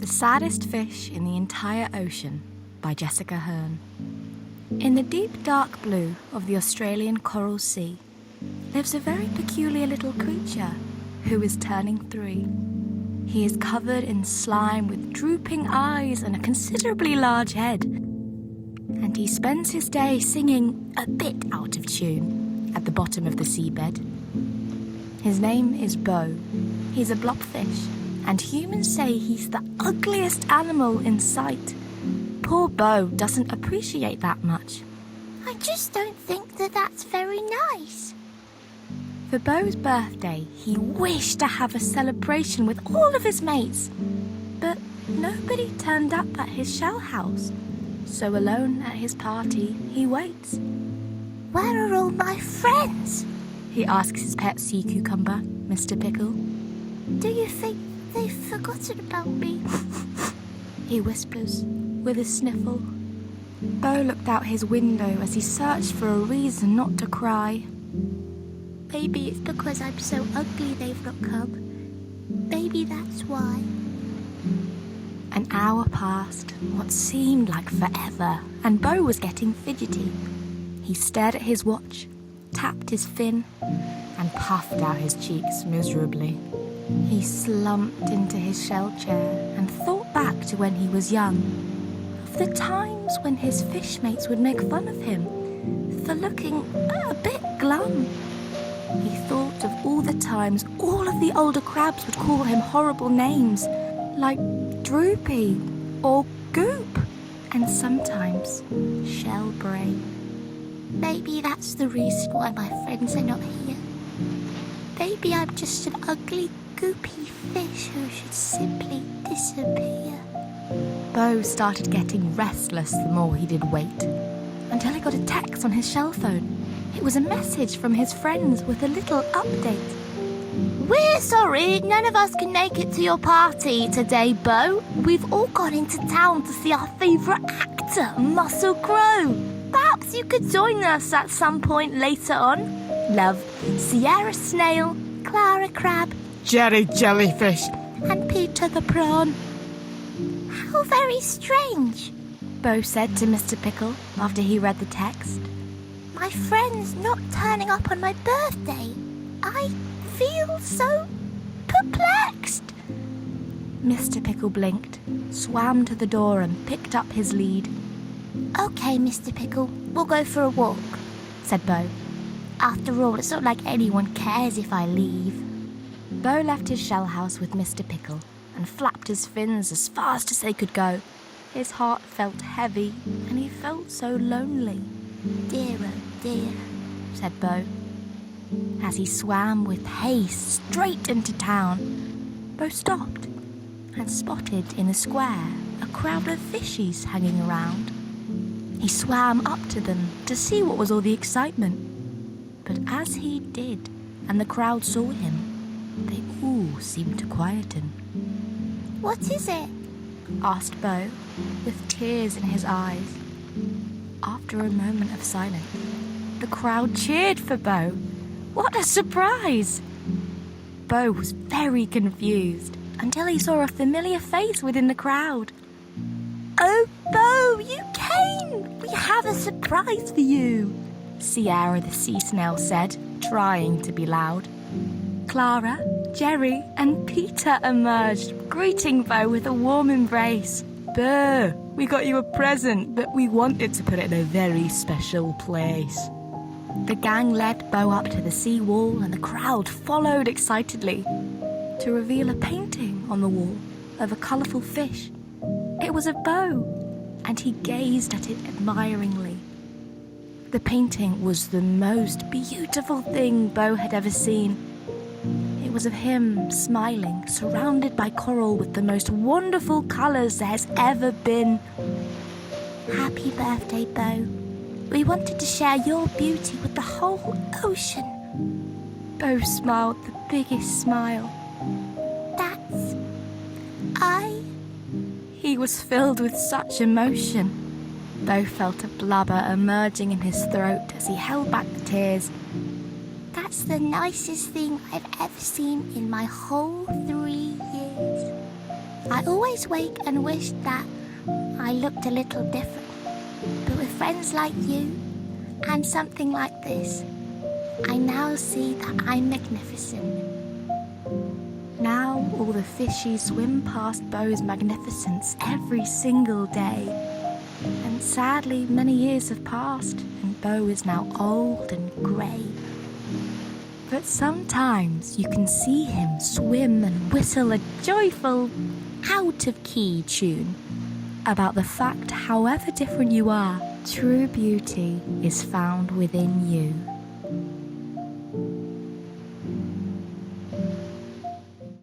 The Saddest Fish in the Entire Ocean by Jessica Hearn. In the deep dark blue of the Australian Coral Sea lives a very peculiar little creature who is turning 3. He is covered in slime with drooping eyes and a considerably large head. And he spends his day singing a bit out of tune at the bottom of the seabed. His name is Bo. He's a blobfish, and humans say he's the ugliest animal in sight. Poor Bo doesn't appreciate that much. I just don't think that that's very nice. For Bo's birthday, he wished to have a celebration with all of his mates. But nobody turned up at his shell house. So alone at his party, he waits. Where are all my friends? He asks his pet sea cucumber, Mr. Pickle. Do you think they've forgotten about me? He whispers, with a sniffle. Bo looked out his window as he searched for a reason not to cry. Maybe it's because I'm so ugly they've not come. Maybe that's why. An hour passed, what seemed like forever, and Bo was getting fidgety. He stared at his watch, tapped his fin, and puffed out his cheeks miserably. He slumped into his shell chair and thought back to when he was young, of the times when his fish mates would make fun of him for looking a bit glum. He thought of all the times all of the older crabs would call him horrible names, like Droopy or Goop, and sometimes Shellbrain. Maybe that's the reason why my friends are not here. Maybe I'm just an ugly, goopy fish who should simply disappear. Bo started getting restless the more he did wait, until he got a text on his shell phone. It was a message from his friends with a little update. We're sorry, none of us can make it to your party today, Bo. We've all gone into town to see our favourite actor, Muscle Crowe. Perhaps you could join us at some point later on. Love, Sierra Snail, Clara Crab, Jerry Jellyfish, and Peter the Prawn. How very strange, Bo said to Mr. Pickle after he read the text. My friend's not turning up on my birthday. I feel so perplexed. Mr. Pickle blinked, swam to the door and picked up his lead. Okay, Mr. Pickle, we'll go for a walk, said Bo. After all, it's not like anyone cares if I leave. Bo left his shell house with Mr. Pickle and flapped his fins as fast as they could go. His heart felt heavy and he felt so lonely. Dear, oh dear, said Bo. As he swam with haste straight into town, Bo stopped and spotted in a square a crowd of fishies hanging around. He swam up to them to see what was all the excitement. But as he did, and the crowd saw him, they all seemed to quieten. What is it? Asked Bo, with tears in his eyes. After a moment of silence, the crowd cheered for Bo. What a surprise! Bo was very confused until he saw a familiar face within the crowd. Oh, Bo, you came! We have a surprise for you, Sierra the sea snail said, trying to be loud. Clara, Jerry, and Peter emerged, greeting Bo with a warm embrace. Bo, we got you a present, but we wanted to put it in a very special place. The gang led Bo up to the sea wall and the crowd followed excitedly to reveal a painting on the wall of a colourful fish. It was of Bo, and he gazed at it admiringly. The painting was the most beautiful thing Bo had ever seen. It was of him smiling, surrounded by coral with the most wonderful colours there has ever been. Happy birthday, Bo. We wanted to share your beauty with the whole ocean. Bo smiled the biggest smile. That's... He was filled with such emotion. Bo felt a blubber emerging in his throat as he held back the tears. That's the nicest thing I've ever seen in my whole 3 years. I always wake and wish that I looked a little different. But with friends like you and something like this, I now see that I'm magnificent. Now all the fishies swim past Beau's magnificence every single day. And sadly, many years have passed, and Beau is now old and grey. But sometimes you can see him swim and whistle a joyful, out-of-key tune about the fact, however different you are, true beauty is found within you.